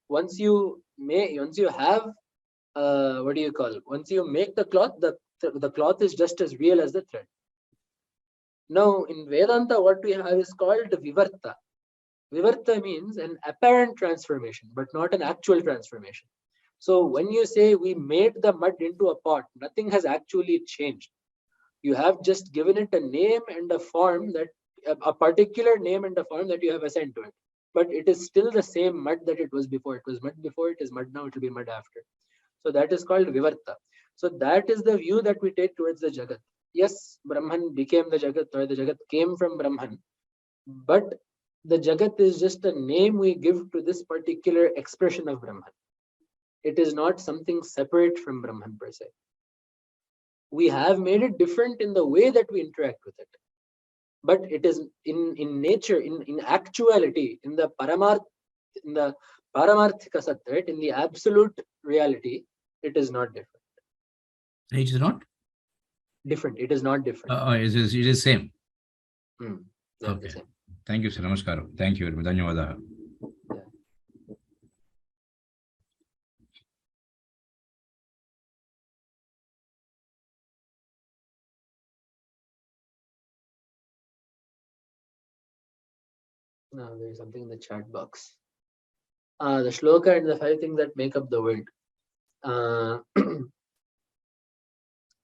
Once you have once you make the cloth, the cloth is just as real as the thread. Now in Vedanta, what we have is called Vivarta. Vivarta means an apparent transformation, but not an actual transformation. So when you say we made the mud into a pot, nothing has actually changed. You have just given it a name and a form, that a particular name and a form that you have assigned to it. But it is still the same mud that it was before. It was mud before, it is mud now, it will be mud after. So that is called Vivarta. So that is the view that we take towards the Jagat. Yes, Brahman became the Jagat, or the Jagat came from Brahman. But the Jagat is just a name we give to this particular expression of Brahman. It is not something separate from Brahman per se. We have made it different in the way that we interact with it. But it is in nature, in actuality, in the Paramarthika Sat, right? In the absolute reality, it is not different. It is not? Different. It is not different. It is same. Okay. Same. Thank you, sir. Namaskaram. Thank you very much. Dhanyavada. Yeah. Now there's something in the chat box. The shloka and the 5 things that make up the world.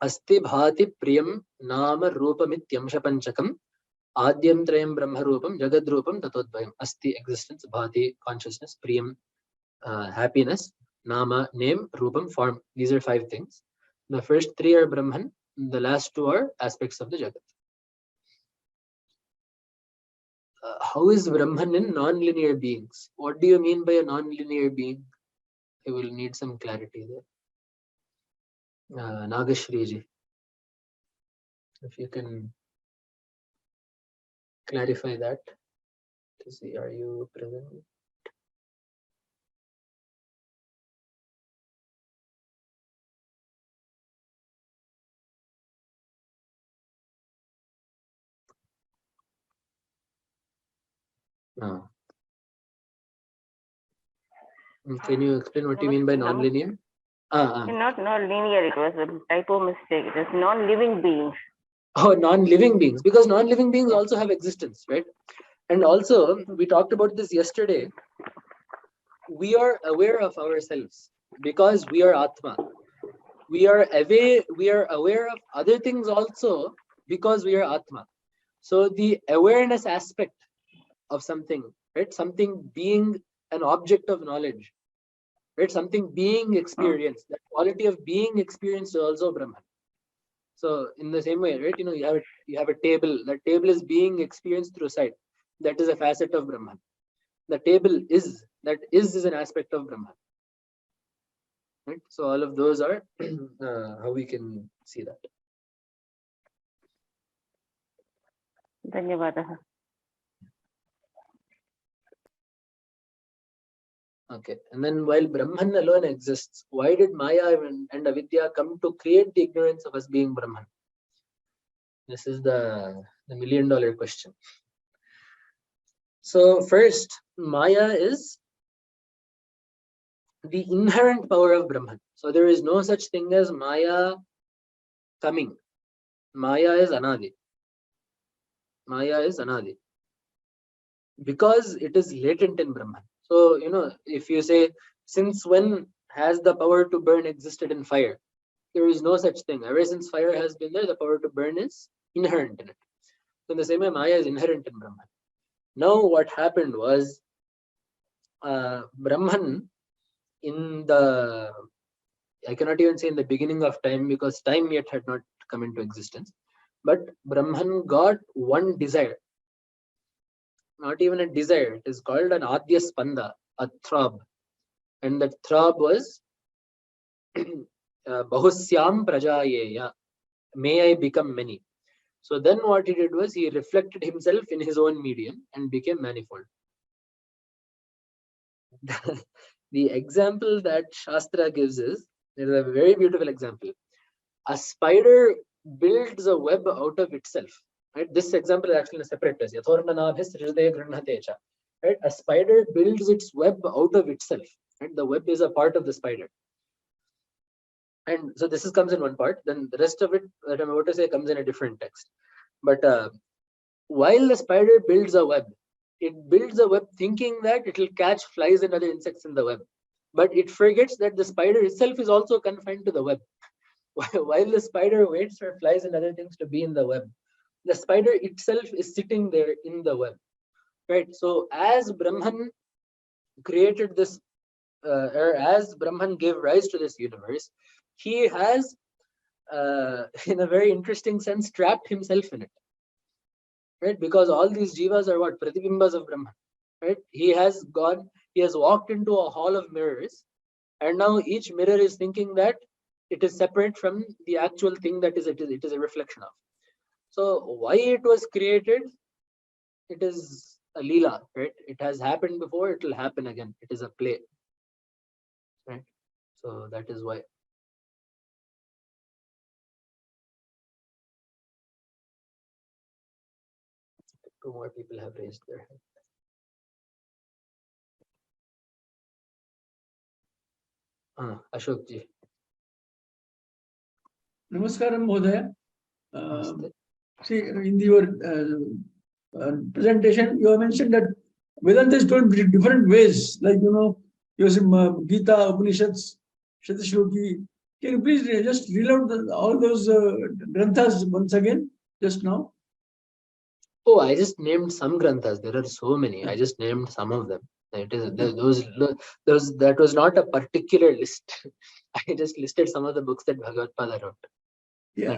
Asti bhati priyam nama rupamityamsha panchakam adyam trayam brahma rupam jagad rupam tatodvayam. Asti, existence, bhati, consciousness, priyam, happiness, nama, name, rupam, form. These are 5 things. The first 3 are Brahman, the last 2 are aspects of the Jagat. How is Brahman in non-linear beings? What do you mean by a non-linear being? I will need some clarity there. Nagashriji, if you can clarify that. To see, are you present? No. Can you explain what you mean by non-linear? Not non-linear, it was a typo mistake. It is non-living beings. Oh, non-living beings, because non-living beings also have existence, right? And also, we talked about this yesterday. We are aware of ourselves because we are Atma. We are aware of other things also because we are Atma. So the awareness aspect of something, right? Something being an object of knowledge, right? Something being experienced. That quality of being experienced is also Brahman. So in the same way, right? You have a table. That table is being experienced through sight. That is a facet of Brahman. The table is an aspect of Brahman. Right? So all of those are how we can see that. Dhanyavadaha. Okay, and then while Brahman alone exists, why did Maya and Avidya come to create the ignorance of us being Brahman? This is the $1 million question. So first, Maya is the inherent power of Brahman. So there is no such thing as Maya coming. Maya is Anadi. Maya is Anadi. Because it is latent in Brahman. So, if you say, since when has the power to burn existed in fire? There is no such thing. Ever since fire has been there, the power to burn is inherent in it. So in the same way, Maya is inherent in Brahman. Now what happened was, Brahman in the, I cannot even say in the beginning of time, because time yet had not come into existence, but Brahman got one desire. Not even a desire, it is called an Adya Spanda, a throb. And that throb was Bahusyam Prajayeya, may I become many. So then what he did was he reflected himself in his own medium and became manifold. The example that Shastra gives is a very beautiful example. A spider builds a web out of itself. Right? This example is actually in a separate place. Right? A spider builds its web out of itself. Right? The web is a part of the spider. And so this comes in one part. Then the rest of it that I'm about to say comes in a different text. But while the spider builds a web, it builds a web thinking that it will catch flies and other insects in the web. But it forgets that the spider itself is also confined to the web. While the spider waits for flies and other things to be in the web, the spider itself is sitting there in the web. Right? So as Brahman created this, or as Brahman gave rise to this universe, he has, in a very interesting sense, trapped himself in it. Right? Because all these jivas are what? Pratibimbas of Brahman. Right? He has walked into a hall of mirrors, and now each mirror is thinking that it is separate from the actual thing that it is a reflection of. So why it was created? It is a leela, right? It has happened before, it will happen again. It is a play. Right? So that is why. Two more people have raised their hand. Ashok ji. Namaskaram, Mohdaya. See, in your presentation, you have mentioned that Vedanta is told in different ways, like, you say Gita, Upanishads, Shatashloki. Can you please just read out all those granthas once again, just now? Oh, I just named some granthas. There are so many. I just named some of them. It is those that was not a particular list. I just listed some of the books that Bhagavad Pada wrote. Yeah.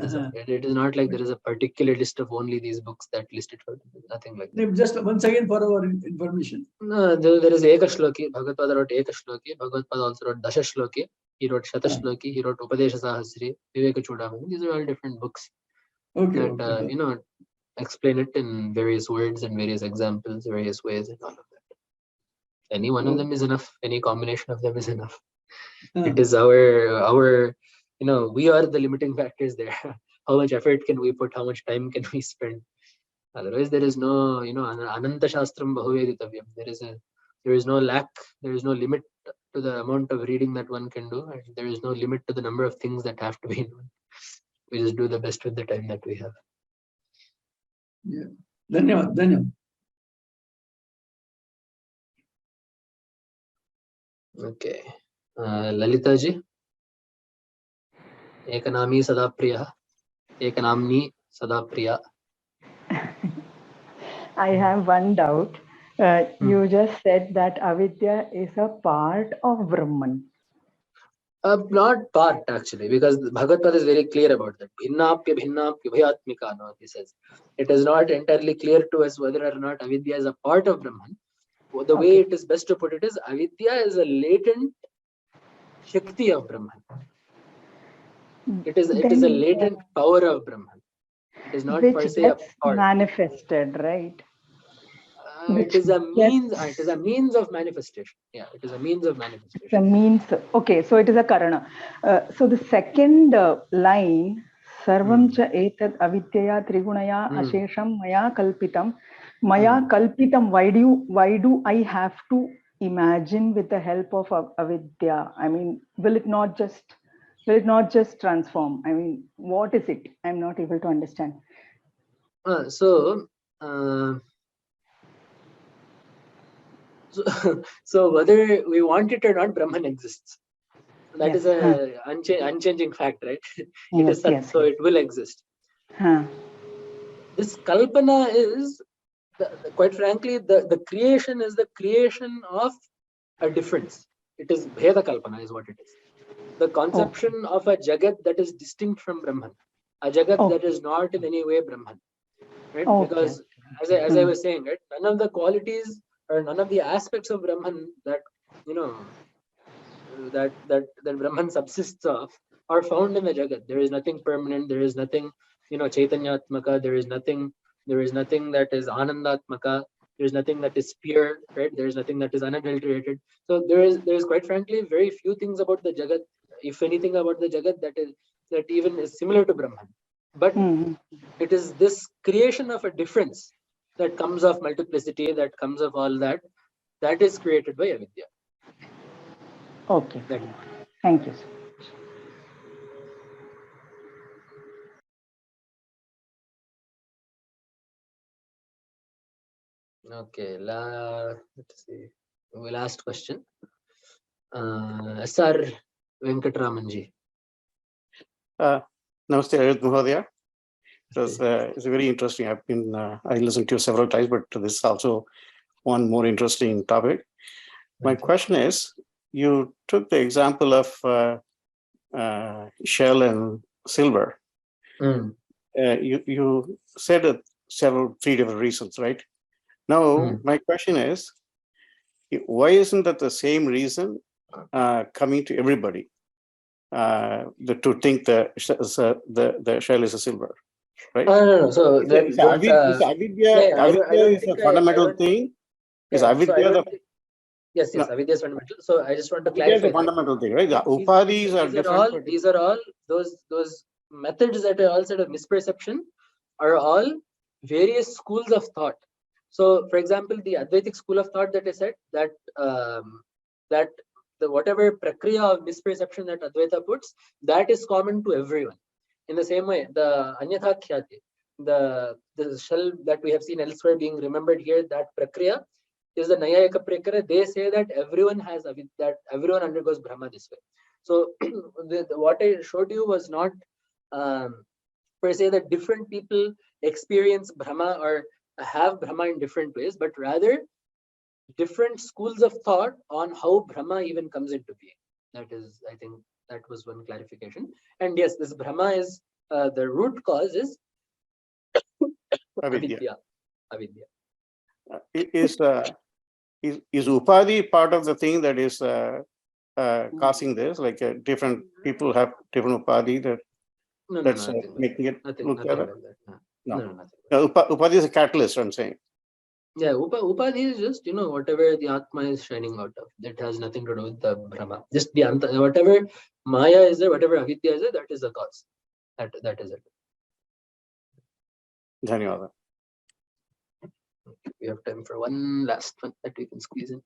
It is not like there is a particular list of only these books that listed for nothing like that. Just once again for our information. No, there is Eka Shloki. Bhagavad Pada wrote Eka Shloki. Bhagavad Pada also wrote Dasha Shloki. He wrote Shata Shloki. He wrote Upadesha Sahasri, Viveka Chudamani. These are all different books that explain it in various words and various examples, various ways, and all of that. Any one of them is enough. Any combination of them is enough. It is our we are the limiting factors there. How much effort can we put? How much time can we spend? Otherwise, there is no, Ananta Shastram Bahuveditavyam. There is no lack. There is no limit to the amount of reading that one can do. And there is no limit to the number of things that have to be known. We just do the best with the time that we have. Yeah. Dhanyavad. Okay. Lalita ji. Ekanami Sadapriya. Ekanamni Sadapriya. I have one doubt. You just said that avidya is a part of Brahman. Not part actually, because Bhagavad Gita is very clear about that. Bhinnapya bhinnapya bhayatmika, no, he says. It is not entirely clear to us whether or not avidya is a part of Brahman. The way it is best to put it is, avidya is a latent shakti of Brahman. It is a latent power of Brahman. It is not per se a part. Manifested, right? It is a means. It is a means of manifestation. Yeah, it is a means of manifestation. The means. Okay, so it is a karana. So the second line, sarvam cha etad avidyaya trigunaya ashesham maya kalpitam. Maya kalpitam. Why do I have to imagine with the help of avidya? I mean, will it not just transform? I mean, what is it? I'm not able to understand. So whether we want it or not, Brahman exists. That Yes. is a unchanging fact, right? It Yes, is Sat, yes, so yes. it will exist. Huh. This kalpana is, quite frankly, the creation is the creation of a difference. It is Bheda Kalpana is what it is. The conception of a Jagat that is distinct from Brahman. A Jagat that is not in any way Brahman. Right? Okay. Because as I was saying, right, none of the qualities or none of the aspects of Brahman that that Brahman subsists of are found in the Jagat. There is nothing permanent, there is nothing, Chaitanyatmaka, there is nothing that is Anandatmaka, there is nothing that is pure, right? There is nothing that is unadulterated. So there is quite frankly very few things about the Jagat, if anything about the Jagat that even is similar to Brahman. But it is this creation of a difference that comes of multiplicity, that comes of all that is created by avidya. Okay. Thank you. Okay, let's see. Last question. SR Venkatramanji. Namaste, Ayodhya Mahodaya. It's very interesting. I listened to you several times, but this is also one more interesting topic. My question is, you took the example of shell and silver. You said three different reasons, right? Now, my question is, why isn't that the same reason coming to everybody? To think the shell is a silver, right? No. So avidya is a fundamental thing. Is avidya yes, avidya is fundamental. So I just want to clarify. clarify. Is a fundamental thing, right? The upadhis are different. These are all those methods that are all sort of misperception are all various schools of thought. So, for example, the Advaitic school of thought that I said, that the whatever prakriya of misperception that Advaita puts, that is common to everyone. In the same way, the Anyatha Khyati, the shell that we have seen elsewhere being remembered here, that prakriya is the Nayayika prakriya. They say that everyone everyone undergoes Brahma this way. So, what I showed you was not per se that different people experience Brahma or have Brahma in different ways, but rather different schools of thought on how Brahma even comes into being. That is, I think, that was one clarification. And yes, this Brahma is the root cause is avidya. Is upadhi part of the thing that is causing this? Like different people have different upadhi that's making it look better? No. Upadhi is a catalyst, I'm saying. Yeah, upadhi is just, whatever the Atman is shining out of. That has nothing to do with the Brahma. Just the whatever Maya is there, whatever avidya is there, that is the cause. That is it. Dhanyawad. We have time for one last one that we can squeeze in.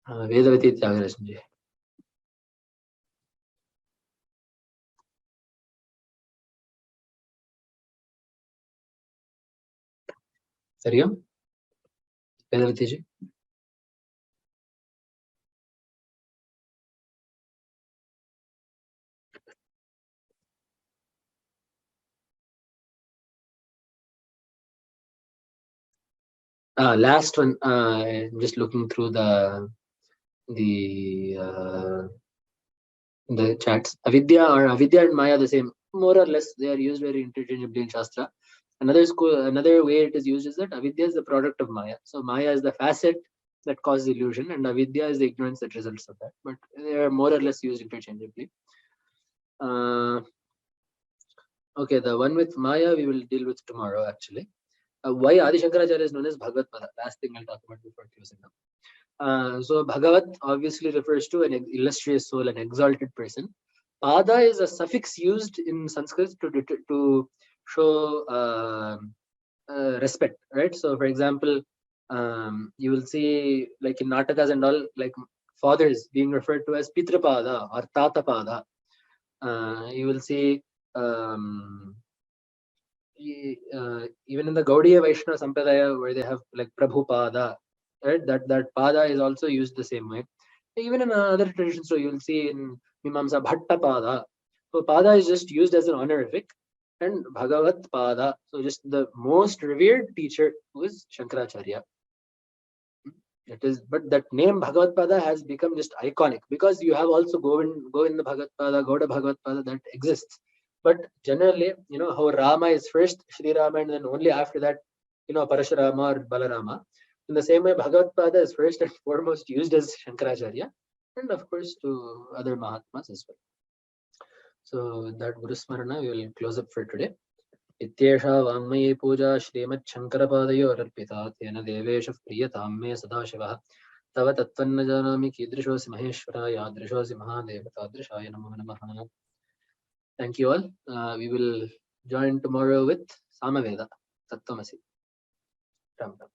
Vedavati Tyagarajanji. Sariyam? Vedavati ji? Last one. Just looking through the chats. Avidya and Maya the same, more or less. They are used very interchangeably in Shastra. Another way it is used is that avidya is the product of Maya. So Maya is the facet that causes illusion, and avidya is the ignorance that results of that. But they are more or less used interchangeably. Okay, the one with Maya we will deal with tomorrow actually. Why Adi Shankaracharya is known as Bhagavat Pada. Last thing I'll talk about before closing up. So Bhagavat obviously refers to an illustrious soul, an exalted person. Pada is a suffix used in Sanskrit to show respect, right? So, for example, You will see, like in Natakas and all, like fathers being referred to as Pitrapada or Tatapada. You will see even in the Gaudiya Vaishnava Sampradaya, where they have like Prabhupada, right? That Pada is also used the same way. Even in other traditions, so you will see in Mimamsa Bhattapada. So Pada is just used as an honorific, and Bhagavat Pada, so just the most revered teacher was Shankaracharya. It is, but that name Bhagavat Pada has become just iconic because you have also Govinda Bhagavat Pada, Gauda Bhagavat Pada that exists. But generally, how Rama is first, Shri Rama, and then only after that, Parashurama or Balarama. In the same way, Bhagavat Pada is first and foremost used as Shankaracharya, and of course to other Mahatmas as well. So with that Guru Smarana, we will close up for today. इत्येषा वाङ्मयी पूजा श्रीमच्छङ्करपादयोरर्पिता तेन देवेशः प्रीयतां मे सदाशिवः तव तत्त्वन्न जानामि कीदृशोऽसि महेश्वरा यादृशोऽसि महादेव तादृशाय नमो नमः. Thank you all. We will join tomorrow with Samaveda Tattvamasi. Ram Ram.